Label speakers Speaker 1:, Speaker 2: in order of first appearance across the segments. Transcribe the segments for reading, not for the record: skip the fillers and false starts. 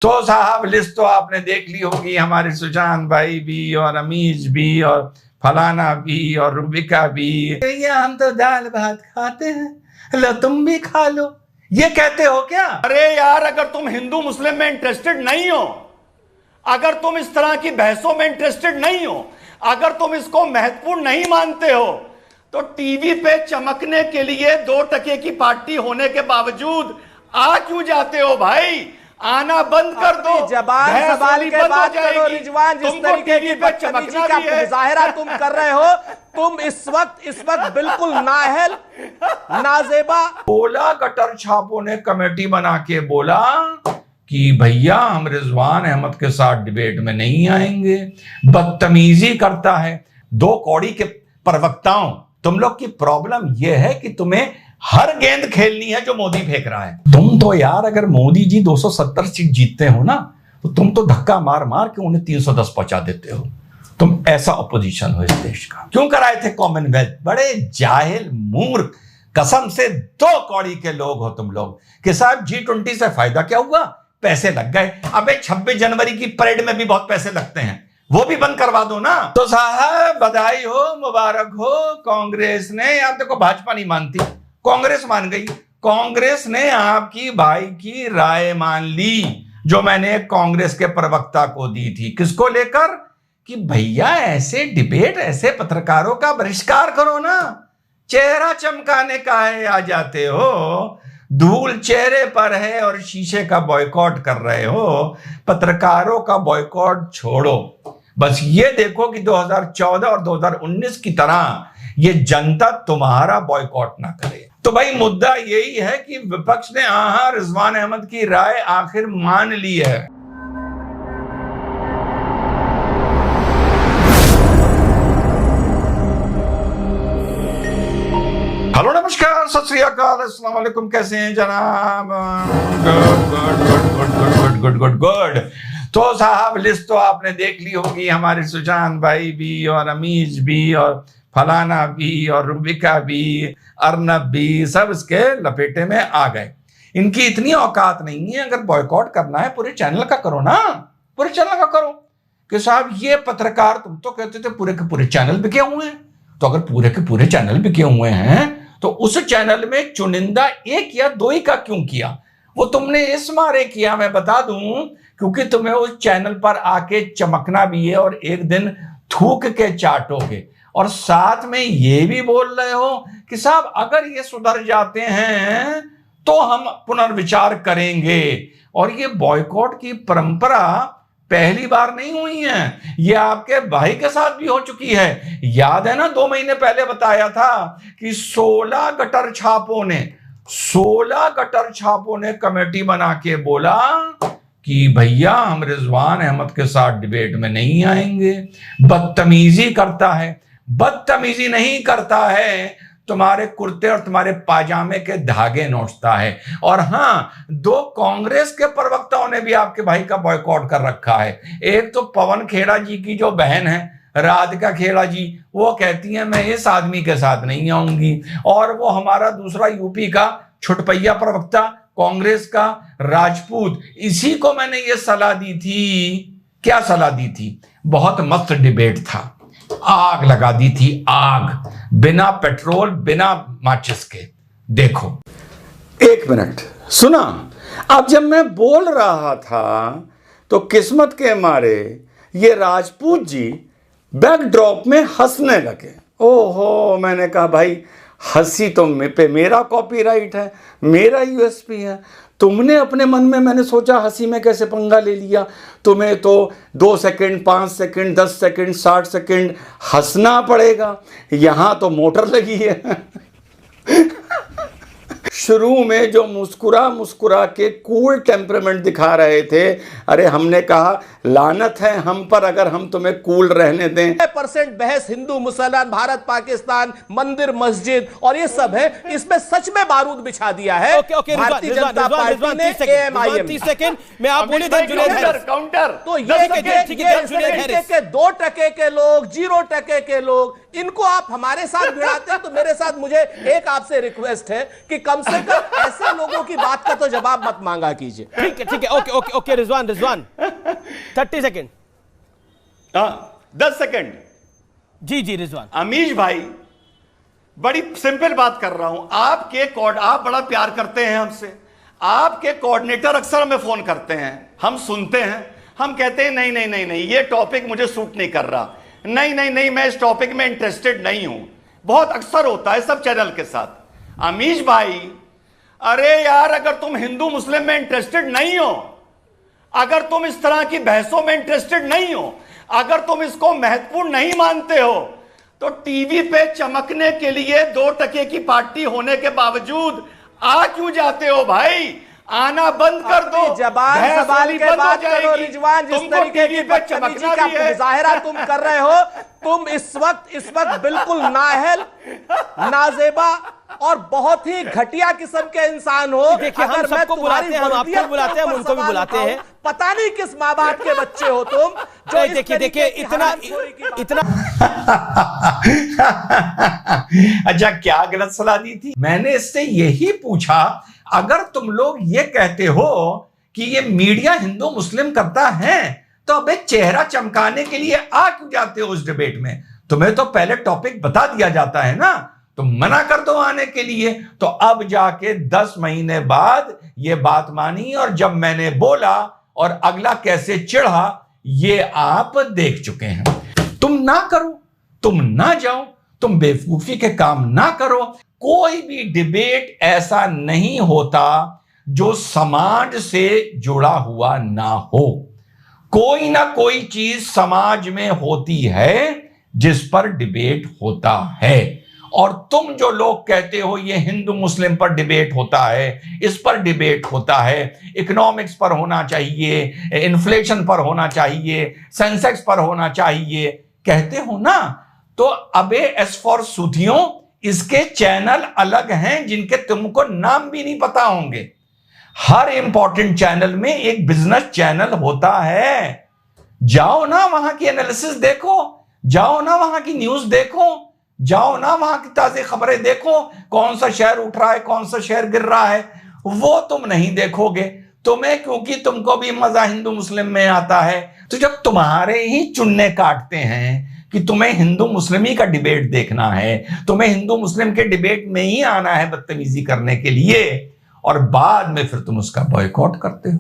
Speaker 1: तो साहब लिस्ट तो आपने देख ली होगी, हमारे सुजान भाई भी और अमीज भी और फलाना भी और रुबिका भी। भैया हम तो दाल भात खाते हैं, लो तुम भी खा लो, ये कहते हो क्या?
Speaker 2: अरे यार, अगर तुम हिंदू मुस्लिम में इंटरेस्टेड नहीं हो, अगर तुम इस तरह की बहसों में इंटरेस्टेड नहीं हो, अगर तुम इसको महत्वपूर्ण नहीं मानते हो, तो टीवी पे चमकने के लिए 2 टके की पार्टी होने के बावजूद आ क्यों जाते हो भाई? आना बंद कर दो।
Speaker 3: जबान सवाली पे बात करो रिजवान, जिस तरीके की बदतमीजी का मुजाहरा तुम कर रहे हो, तुम इस वक्त बिल्कुल नाअहल नाजेबा।
Speaker 1: बोला गटर छापों ने कमेटी बना के बोला कि भैया हम रिजवान अहमद के साथ डिबेट में नहीं आएंगे, बदतमीजी करता है। 2 कौड़ी के प्रवक्ताओं, तुम लोग की प्रॉब्लम यह है कि तुम्हें हर गेंद खेलनी है जो मोदी फेंक रहा है। तुम तो यार, अगर मोदी जी 270 सीट जीतते हो ना, तो तुम तो धक्का मार मार के उन्हें 310 पहुंचा देते हो। तुम ऐसा अपोजिशन हो इस देश का। क्यों कराए थे कॉमनवेल्थ? बड़े जाहिल मूर्ख, कसम से 2 कौड़ी के लोग हो तुम लोग कि साहब G20 से फायदा क्या हुआ? पैसे लग गए। अबे 26 जनवरी की परेड में भी बहुत पैसे लगते हैं, वो भी बंद करवा दो ना। तो साहब बधाई हो, मुबारक हो। कांग्रेस ने, आप देखो भाजपा नहीं मानती, कांग्रेस मान गई। कांग्रेस ने आपकी भाई की राय मान ली, जो मैंने कांग्रेस के प्रवक्ता को दी थी। किसको लेकर? कि भैया ऐसे डिबेट, ऐसे पत्रकारों का बहिष्कार करो ना। चेहरा चमकाने का है, आ जाते हो, धूल चेहरे पर है और शीशे का बॉयकॉट कर रहे हो। पत्रकारों का बॉयकॉट छोड़ो, बस ये देखो कि 2014 और 2019 की तरह ये जनता तुम्हारा बॉयकॉट ना करे। तो भाई मुद्दा यही है कि विपक्ष ने रिजवान अहमद की राय आखिर मान ली है। हेलो, नमस्कार, सत श्री अकाल, अस्सलाम वालेकुम, कैसे हैं जनाब? गुड। तो साहब लिस्ट तो आपने देख ली होगी, हमारे सुजान भाई भी और अमीज भी और फलाना भी और रुबिका भी, अर्नब भी, सब इसके लपेटे में आ गए। इनकी इतनी औकात नहीं है, अगर बॉयकॉट करना है पूरे चैनल का करो ना, पूरे चैनल का करो। कि साहब ये पत्रकार, तुम तो कहते थे पूरे के पूरे चैनल बिके हुए हैं, तो अगर पूरे के पूरे चैनल बिके हुए हैं तो उस चैनल में चुनिंदा 1 या 2 ही का क्यों किया? वो तुमने इस मारे किया, मैं बता दूं, क्योंकि तुम्हें उस चैनल पर आके चमकना भी है और एक दिन थूक के चाटोगे। और साथ में ये भी बोल रहे हो कि साहब अगर ये सुधर जाते हैं तो हम पुनर्विचार करेंगे। और ये बॉयकॉट की परंपरा पहली बार नहीं हुई है, ये आपके भाई के साथ भी हो चुकी है। याद है ना, 2 महीने पहले बताया था कि 16 गटर छापों ने कमेटी बना के बोला कि भैया हम रिजवान अहमद के साथ डिबेट में नहीं आएंगे, बदतमीजी करता है। बदतमीजी नहीं करता है, तुम्हारे कुर्ते और तुम्हारे पाजामे के धागे नोचता है। और हाँ, 2 कांग्रेस के प्रवक्ताओं ने भी आपके भाई का बॉयकॉट कर रखा है। एक तो पवन खेड़ा जी की जो बहन है राधिका खेड़ा जी, वो कहती है मैं इस आदमी के साथ नहीं आऊंगी। और वो हमारा दूसरा यूपी का छुटपैया प्रवक्ता कांग्रेस का राजपूत, इसी को मैंने ये सलाह दी थी। क्या सलाह दी थी? बहुत मस्त डिबेट था, आग लगा दी थी, आग, बिना पेट्रोल बिना माचिस के। देखो 1 मिनट सुना। अब जब मैं बोल रहा था तो किस्मत के मारे ये राजपूत जी बैकड्रॉप में हंसने लगे। ओहो, मैंने कहा भाई हंसी तो पे मेरा कॉपीराइट है, मेरा यूएसपी है। तुमने अपने मन में, मैंने सोचा हंसी में कैसे पंगा ले लिया। तुम्हें तो 2 सेकंड, 5 सेकंड, 10 सेकंड, 60 सेकंड हंसना पड़ेगा। यहां तो मोटर लगी है। शुरू में जो मुस्कुरा के कूल टेम्परामेंट दिखा रहे थे, अरे हमने कहा लानत है हम पर अगर हम तुम्हें कूल रहने दें।
Speaker 3: % बहस हिंदू मुसलमान, भारत पाकिस्तान, मंदिर मस्जिद और ये सब है, इसमें सच में बारूद बिछा दिया है। भारतीय जनता पार्टी ने 30 सेकंड में आप बोले काउंटर। तो ये 2 टके के लोग, 0 टके के लोग इनको आप हमारे साथ भिड़ाते हैं, तो मेरे साथ मुझे एक आपसे रिक्वेस्ट है कि कम से कम ऐसे लोगों की बात का तो जवाब मत मांगा कीजिए।
Speaker 4: ठीक है, ओके रिजवान 30 सेकेंड।
Speaker 2: 10 सेकेंड।
Speaker 4: जी रिजवान।
Speaker 2: अमीश भाई, बड़ी सिंपल बात कर रहा हूं। आप बड़ा प्यार करते हैं हमसे, आपके कोऑर्डिनेटर अक्सर हमें फोन करते हैं, हम सुनते हैं, हम कहते हैं नहीं नहीं नहीं नहीं, ये टॉपिक मुझे सूट नहीं कर रहा, नहीं नहीं नहीं, मैं इस टॉपिक में इंटरेस्टेड नहीं हूं। बहुत अक्सर होता है सब चैनल के साथ। अमीश भाई, अरे यार, अगर तुम हिंदू मुस्लिम में इंटरेस्टेड नहीं हो, अगर तुम इस तरह की बहसों में इंटरेस्टेड नहीं हो, अगर तुम इसको महत्वपूर्ण नहीं मानते हो, तो टीवी पे चमकने के लिए 2 टके की पार्टी होने के बावजूद आ क्यों जाते हो भाई? आना बंद कर दो।
Speaker 3: जबान सवाल के बात करो रिजवान। जिस तरीके की बदतमीजी का मुजाहरा तुम कर रहे हो, तुम इस वक्त बिल्कुल नाअहल, नाजेबा और बहुत ही घटिया किस्म के इंसान हो।
Speaker 4: देखिए, हम सबको बुलाते हैं, हम आपको बुलाते हैं, हम उनको भी बुलाते हैं।
Speaker 3: पता नहीं किस माँ बाप के बच्चे हो तुम, जो
Speaker 4: देखिए इतना
Speaker 1: अच्छा, क्या गलत सलाह दी थी? मैंने इससे यही पूछा, अगर तुम लोग ये कहते हो कि ये मीडिया हिंदू मुस्लिम करता है, तो अबे चेहरा चमकाने के लिए आ क्यों जाते हो उस डिबेट में? तुम्हें तो पहले टॉपिक बता दिया जाता है ना, तुम मना कर दो आने के लिए। तो अब जाके 10 महीने बाद ये बात मानी, और जब मैंने बोला और अगला कैसे चिढ़ा, ये आप देख चुके हैं। तुम ना करो, तुम ना जाओ, तुम बेवकूफी के काम ना करो। कोई भी डिबेट ऐसा नहीं होता जो समाज से जुड़ा हुआ ना हो। कोई ना कोई चीज समाज में होती है जिस पर डिबेट होता है। और तुम जो लोग कहते हो ये हिंदू मुस्लिम पर डिबेट होता है, इस पर डिबेट होता है, इकोनॉमिक्स पर होना चाहिए, इन्फ्लेशन पर होना चाहिए, सेंसेक्स पर होना चाहिए, कहते हो ना, तो अबे एस फॉर सुधियों, इसके चैनल अलग हैं जिनके तुमको नाम भी नहीं पता होंगे। हर इंपॉर्टेंट चैनल में एक बिजनेस चैनल होता है। जाओ ना वहां की एनालिसिस देखो, जाओ ना वहां की न्यूज देखो, जाओ ना वहां की ताजी खबरें देखो, कौन सा शेयर उठ रहा है, कौन सा शेयर गिर रहा है, वो तुम नहीं देखोगे। तुम्हें क्योंकि तुमको भी मजा हिंदू मुस्लिम में आता है। तो जब तुम्हारे ही चुन्ने काटते हैं कि तुम्हें हिंदू मुस्लिम ही का डिबेट देखना है, तुम्हें हिंदू मुस्लिम के डिबेट में ही आना है बदतमीजी करने के लिए, और बाद में फिर तुम उसका बॉयकॉट करते हो।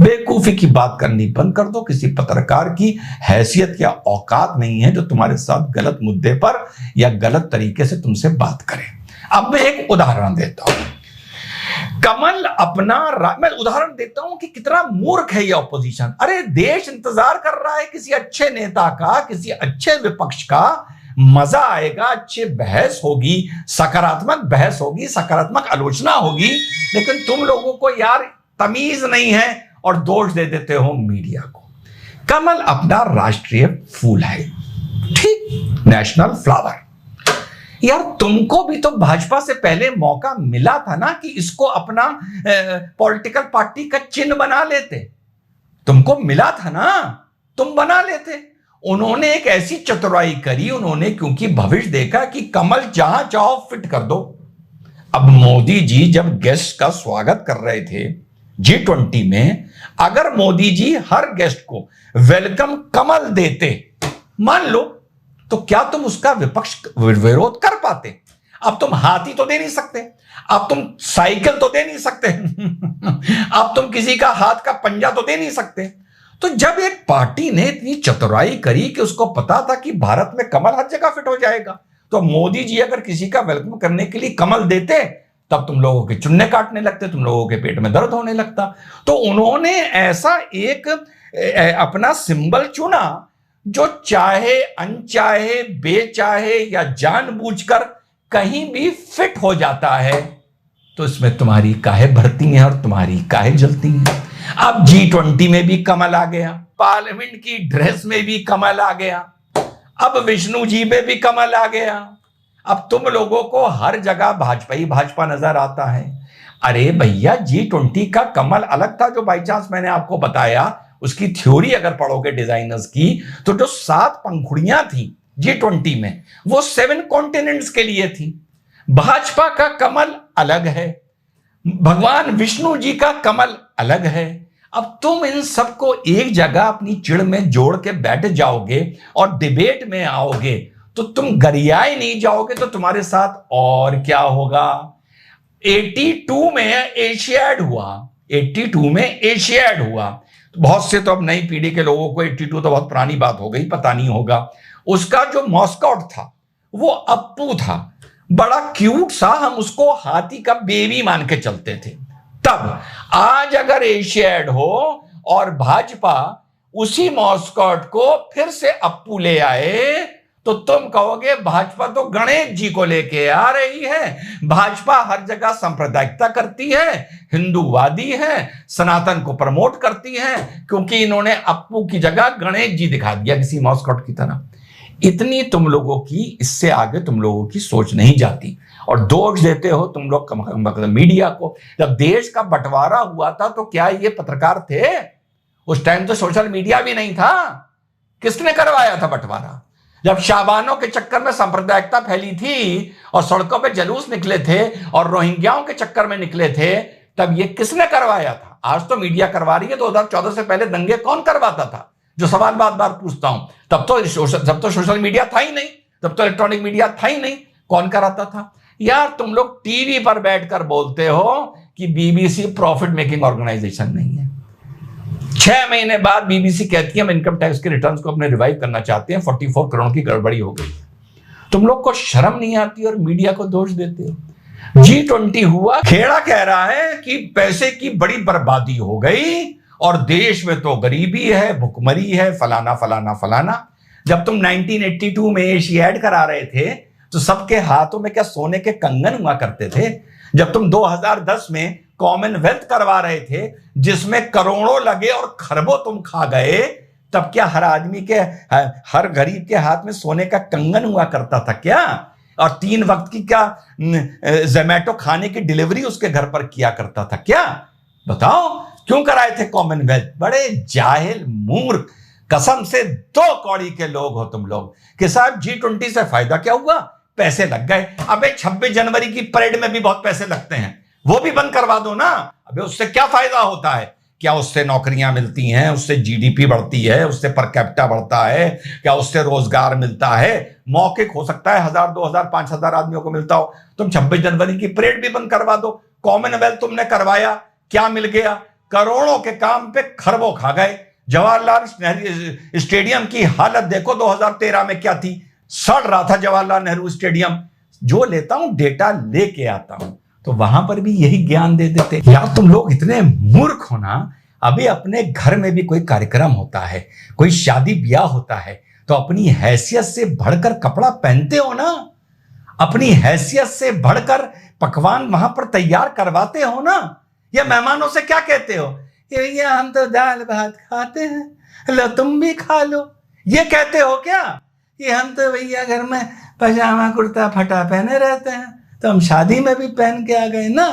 Speaker 1: बेवकूफी की बात करनी बंद कर दो। किसी पत्रकार की हैसियत या औकात नहीं है जो तुम्हारे साथ गलत मुद्दे पर या गलत तरीके से तुमसे बात करे। अब मैं एक उदाहरण देता हूं। कमल अपना मैं उदाहरण देता हूं कि कितना मूर्ख है ये ऑपोजिशन। अरे देश इंतजार कर रहा है किसी अच्छे नेता का, किसी अच्छे विपक्ष का। मजा आएगा, अच्छी बहस होगी, सकारात्मक बहस होगी, सकारात्मक आलोचना होगी। लेकिन तुम लोगों को यार तमीज नहीं है और दोष दे देते हो मीडिया को। कमल अपना राष्ट्रीय फूल है, ठीक, नेशनल फ्लावर। यार तुमको भी तो भाजपा से पहले मौका मिला था ना कि इसको अपना पॉलिटिकल पार्टी का चिन्ह बना लेते। तुमको मिला था ना, तुम बना लेते। उन्होंने एक ऐसी चतुराई करी, उन्होंने क्योंकि भविष्य देखा कि कमल जहां चाहो फिट कर दो। अब मोदी जी जब गेस्ट का स्वागत कर रहे थे G20 में, अगर मोदी जी हर गेस्ट को वेलकम कमल देते, मान लो, तो क्या तुम उसका विरोध कर पाते? अब तुम हाथी तो दे नहीं सकते, अब तुम साइकिल तो दे नहीं सकते, अब तुम किसी का हाथ का पंजा तो दे नहीं सकते। तो जब एक पार्टी ने इतनी चतुराई करी कि उसको पता था कि भारत में कमल हर जगह फिट हो जाएगा, तो मोदी जी अगर किसी का वेलकम करने के लिए कमल देते, तब तुम लोगों के चुन्ने काटने लगते, तुम लोगों के पेट में दर्द होने लगता। तो उन्होंने ऐसा एक अपना सिंबल चुना जो चाहे अनचाहे, बेचाहे या जानबूझकर कहीं भी फिट हो जाता है। तो इसमें तुम्हारी काहे भरती है और तुम्हारी काहे जलती है। अब G20 में भी कमल आ गया, पार्लियामेंट की ड्रेस में भी कमल आ गया, अब विष्णु जी में भी कमल आ गया। अब तुम लोगों को हर जगह भाजपा ही भाजपा नजर आता है। अरे भैया, G20 का कमल अलग था जो बाई चांस मैंने आपको बताया। उसकी थ्योरी अगर पढ़ोगे डिजाइनर्स की, तो जो 7 पंखुड़ियां थी G20 में, वो 7 कॉन्टिनेंट्स के लिए थी। भाजपा का कमल अलग है, भगवान विष्णु जी का कमल अलग है। अब तुम इन सबको एक जगह अपनी चिड़ में जोड़ के बैठ जाओगे और डिबेट में आओगे तो तुम गरियाए नहीं जाओगे, तो तुम्हारे साथ और क्या होगा। 82 में एशियाड हुआ, 82 में एशियाड हुआ। तो बहुत से तो अब नई पीढ़ी के लोगों को 82 तो बहुत पुरानी बात हो गई, पता नहीं होगा। उसका जो मॉस्कॉट था वो अप्पू था, बड़ा क्यूट सा, हम उसको हाथी का बेबी मान के चलते थे तब। आज अगर एशियाड हो और भाजपा उसी मॉस्कॉट को फिर से अप्पू ले आए तो तुम कहोगे भाजपा तो गणेश जी को लेके आ रही है। भाजपा हर जगह सांप्रदायिकता करती है, हिंदूवादी है, सनातन को प्रमोट करती है, क्योंकि इन्होंने अप्पू की जगह गणेश जी दिखा दिया किसी मॉस्कॉट की तरह। इतनी तुम लोगों की, इससे आगे तुम लोगों की सोच नहीं जाती और दोष देते हो तुम लोग मीडिया को। जब देश का बंटवारा हुआ था तो क्या ये पत्रकार थे? उस टाइम तो सोशल मीडिया भी नहीं था। किसने करवाया था बंटवारा? जब शाबानों के चक्कर में सांप्रदायिकता फैली थी और सड़कों पे जुलूस निकले थे और रोहिंग्याओं के चक्कर में निकले थे, तब ये किसने करवाया था? आज तो मीडिया करवा रही है। 2014 से पहले दंगे कौन करवाता था? जो सवाल बार बार पूछता हूं, तब तो सोशल मीडिया था ही नहीं, तब तो इलेक्ट्रॉनिक मीडिया था ही नहीं, कौन कराता था? यार तुम लोग टीवी पर बैठकर बोलते हो कि बीबीसी प्रॉफिट मेकिंग ऑर्गेनाइजेशन नहीं है। 6 महीने बाद बीबीसी कहती है हम इनकम टैक्स के रिटर्न्स को अपने रिवाइव करना चाहते हैं, 44 करोड़ की गड़बड़ी हो गई। तुम लोग को शर्म नहीं आती और मीडिया को दोष देते हो। G20 हुआ, खेड़ा कह रहा है कि पैसे की बड़ी बर्बादी हो गई और देश में तो गरीबी है, भुखमरी है, फलाना फलाना फलाना। जब तुम 1982 में एशियाड करा रहे थे तो सबके हाथों में क्या सोने के कंगन हुआ करते थे? जब तुम 2010 में कॉमनवेल्थ करवा रहे थे जिसमें करोड़ों लगे और खरबों तुम खा गए, तब क्या हर आदमी के, हर गरीब के हाथ में सोने का कंगन हुआ करता था क्या? और 3 वक्त की क्या जोमैटो खाने की डिलीवरी उसके घर पर किया करता था क्या? बताओ क्यों कराए थे कॉमनवेल्थ? बड़े जाहिल मूर्ख, कसम से 2 कौड़ी के लोग हो तुम लोग कि साहब G20 से फायदा क्या हुआ? पैसे लग गए। अबे 26 जनवरी की परेड में भी बहुत पैसे लगते हैं, वो भी बंद करवा दो ना। अबे उससे क्या फायदा होता है? क्या उससे नौकरियां मिलती हैं? उससे जीडीपी बढ़ती है? उससे पर कैपिटा बढ़ता है? क्या उससे रोजगार मिलता है? मौखिक हो सकता है 1000, 2000, 5000 आदमियों को मिलता हो। तुम 26 जनवरी की परेड भी बंद करवा दो। कॉमनवेल्थ तुमने करवाया, क्या मिल गया? करोड़ों के काम पे खरबों खा गए। जवाहरलाल नेहरू स्टेडियम की हालत देखो 2013 में क्या थी, सड़ रहा था जवाहरलाल नेहरू स्टेडियम। जो लेता हूं डेटा लेके आता हूं, तो वहां पर भी यही ज्ञान दे देते। यार तुम लोग इतने मूर्ख हो ना। अभी अपने घर में भी कोई कार्यक्रम होता है, कोई शादी ब्याह होता है, तो अपनी हैसियत से बढ़कर कपड़ा पहनते हो ना, अपनी हैसियत से बढ़कर पकवान वहां पर तैयार करवाते हो ना। या मेहमानों से क्या कहते हो? ये हम तो दाल भात खाते हैं, लो तुम भी खा लो, ये कहते हो क्या? ये हम तो भैया घर में पजामा कुर्ता फटा पहने रहते हैं, तो हम शादी में भी पहन के आ गए ना।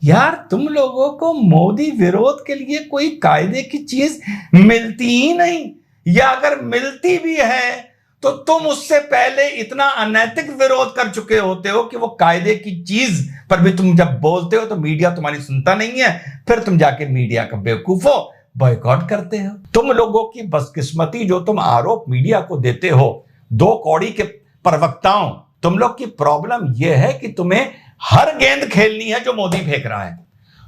Speaker 1: यार तुम लोगों को मोदी विरोध के लिए कोई कायदे की चीज मिलती ही नहीं, या अगर मिलती भी है तो तुम उससे पहले इतना अनैतिक विरोध कर चुके होते हो कि वो कायदे की चीज पर भी तुम जब बोलते हो तो मीडिया तुम्हारी सुनता नहीं है, फिर तुम जाके मीडिया का बेवकूफ हो बॉयकॉट करते हो। तुम लोगों की बदकिस्मती जो तुम आरोप मीडिया को देते हो, 2 कौड़ी के प्रवक्ताओं, तुम लोग की प्रॉब्लम यह है कि तुम्हें हर गेंद खेलनी है जो मोदी फेंक रहा है,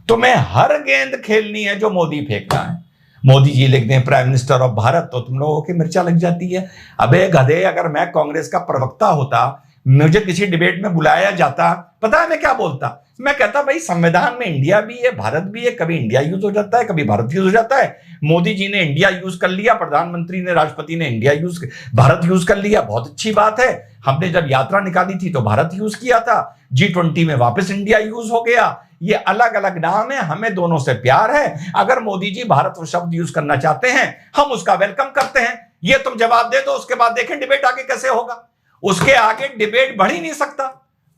Speaker 1: तुम्हें हर गेंद खेलनी है जो मोदी फेंक रहा है। मोदी जी लिख दें प्राइम मिनिस्टर ऑफ भारत तो तुम लोगों की मिर्चा लग जाती है। अबे गधे, अगर मैं कांग्रेस का प्रवक्ता होता, मुझे किसी डिबेट में बुलाया जाता, पता है मैं क्या बोलता? मैं कहता भाई संविधान में इंडिया भी है, भारत भी है, कभी इंडिया यूज हो जाता है, कभी भारत यूज हो जाता है। मोदी जी ने इंडिया यूज कर लिया, प्रधानमंत्री ने, राष्ट्रपति ने इंडिया भारत यूज कर लिया, बहुत अच्छी बात है। हमने जब यात्रा निकाली थी तो भारत यूज किया था, G20 में वापस इंडिया यूज हो गया। ये अलग अलग नाम है, हमें दोनों से प्यार है। अगर मोदी जी भारत शब्द यूज करना चाहते हैं, हम उसका वेलकम करते हैं। ये तुम जवाब दे दो, उसके बाद देखें डिबेट आगे कैसे होगा। उसके आगे डिबेट बढ़ ही नहीं सकता,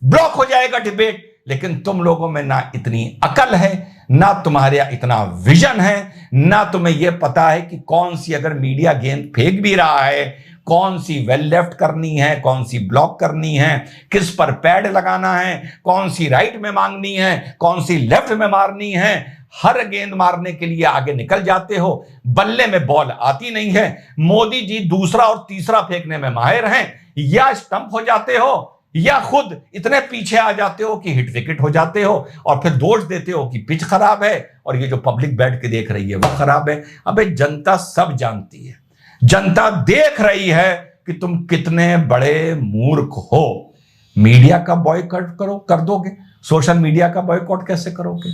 Speaker 1: ब्लॉक हो जाएगा डिबेट। लेकिन तुम लोगों में ना इतनी अकल है, ना तुम्हारे इतना विजन है, ना तुम्हें यह पता है कि कौन सी, अगर मीडिया गेंद फेंक भी रहा है, कौन सी वेल लेफ्ट करनी है, कौन सी ब्लॉक करनी है, किस पर पैड लगाना है, कौन सी राइट में मांगनी है, कौन सी लेफ्ट में मारनी है। हर गेंद मारने के लिए आगे निकल जाते हो, बल्ले में बॉल आती नहीं है। मोदी जी दूसरा और तीसरा फेंकने में माहिर हैं, या स्टंप हो जाते हो या खुद इतने पीछे आ जाते हो कि हिट विकेट हो जाते हो, और फिर दोष देते हो कि पिच खराब है और ये जो पब्लिक बैठ के देख रही है वो खराब है। अबे जनता सब जानती है, जनता देख रही है कि तुम कितने बड़े मूर्ख हो। मीडिया का बॉयकॉट कर दोगे, सोशल मीडिया का बॉयकॉट कैसे करोगे?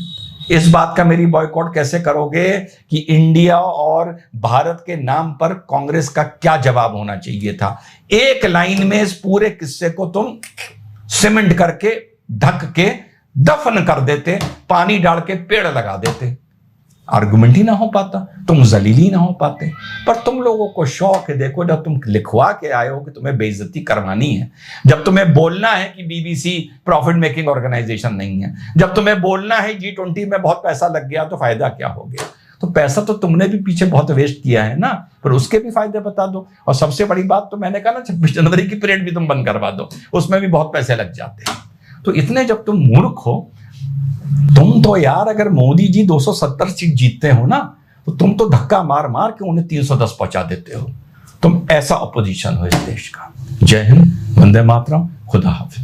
Speaker 1: इस बात का मेरी बॉयकॉट कैसे करोगे कि इंडिया और भारत के नाम पर कांग्रेस का क्या जवाब होना चाहिए था? एक लाइन में इस पूरे किस्से को तुम सीमेंट करके ढक के दफन कर देते, पानी डाल के पेड़ लगा देते, आर्गुमेंट ही ना हो पाता, तुम जलीली ना हो पाते। पर तुम लोगों को शौक है, देखो जब तुम लिखवा के आए हो कि तुम्हें बेइज्जती करवानी है, जब तुम्हें बोलना है कि बीबीसी प्रॉफिट मेकिंग ऑर्गेनाइजेशन नहीं है, जब तुम्हें बोलना है G20 में बहुत पैसा लग गया तो फायदा क्या हो गया, तो पैसा तो तुमने भी पीछे बहुत वेस्ट किया है ना, पर उसके भी फायदे बता दो। और सबसे बड़ी बात तो मैंने कहा ना, 26 जनवरी की परेड भी तुम बंद करवा दो, उसमें भी बहुत पैसे लग जाते हैं। तो इतने जब तुम मूर्ख हो, तुम तो यार अगर मोदी जी 270 सीट जीतते हो ना, तो तुम तो धक्का मार मार के उन्हें 310 पहुंचा देते हो। तुम ऐसा अपोजिशन हो इस देश का। जय हिंद, वंदे मातरम, खुदा हाफिज।